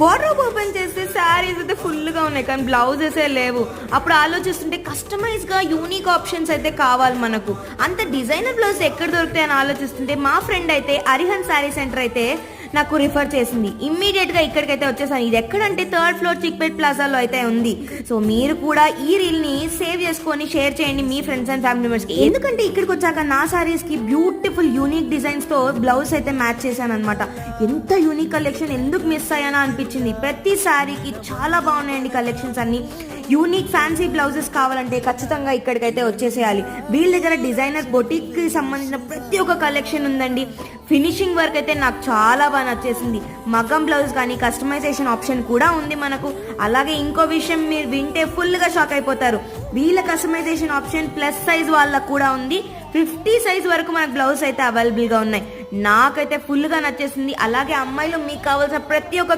Wardrobe open చేస్తే శారీస్ అయితే ఫుల్గా ఉన్నాయి కానీ బ్లౌజెస్ లేవు. అప్పుడు ఆలోచిస్తుంటే కస్టమైజ్గా యూనిక్ ఆప్షన్స్ అయితే కావాలి మనకు. అంత డిజైనర్ బ్లౌజ్ ఎక్కడ దొరుకుతాయని ఆలోచిస్తుంటే మా ఫ్రెండ్ అయితే అరిహన్ శారీ సెంటర్ అయితే నాకు రిఫర్ చేసింది. ఇమ్మీడియట్గా ఇక్కడికైతే వచ్చేసాను. ఇది ఎక్కడంటే 3rd ఫ్లోర్ చిక్పేట్ ప్లాజాలో అయితే ఉంది. సో మీరు కూడా ఈ రీల్ని సేవ్ చేసుకొని షేర్ చేయండి మీ ఫ్రెండ్స్ అండ్ ఫ్యామిలీ మెంబర్స్కి. ఎందుకంటే ఇక్కడికి వచ్చాక నా శారీస్కి బ్యూటిఫుల్ యూనిక్ డిజైన్స్తో బ్లౌజ్ అయితే మ్యాచ్ చేశాను అనమాట. ఎంత యూనిక్ కలెక్షన్, ఎందుకు మిస్ అయ్యానా అనిపించింది. ప్రతి శారీకి చాలా బాగున్నాయండి కలెక్షన్స్ అన్ని. యూనిక్ ఫ్యాన్సీ బ్లౌజెస్ కావాలంటే ఖచ్చితంగా ఇక్కడికైతే వచ్చేసేయాలి. వీళ్ళ దగ్గర డిజైనర్ బొటిక్కి సంబంధించిన ప్రతి ఒక్క కలెక్షన్ ఉందండి. ఫినిషింగ్ వర్క్ అయితే నాకు చాలా బాగా నచ్చేసింది. మగ్గం బ్లౌజ్ కానీ కస్టమైజేషన్ ఆప్షన్ కూడా ఉంది మనకు. అలాగే ఇంకో విషయం మీరు వింటే ఫుల్గా షాక్ అయిపోతారు. వీళ్ళ కస్టమైజేషన్ ఆప్షన్ ప్లస్ సైజ్ వాళ్ళకు కూడా ఉంది. 50 సైజ్ వరకు మనకు బ్లౌజ్ అయితే అవైలబుల్గా ఉన్నాయి. నాకైతే ఫుల్గా నచ్చేసింది. అలాగే అమ్మాయిలు మీకు కావాల్సిన ప్రతి ఒక్క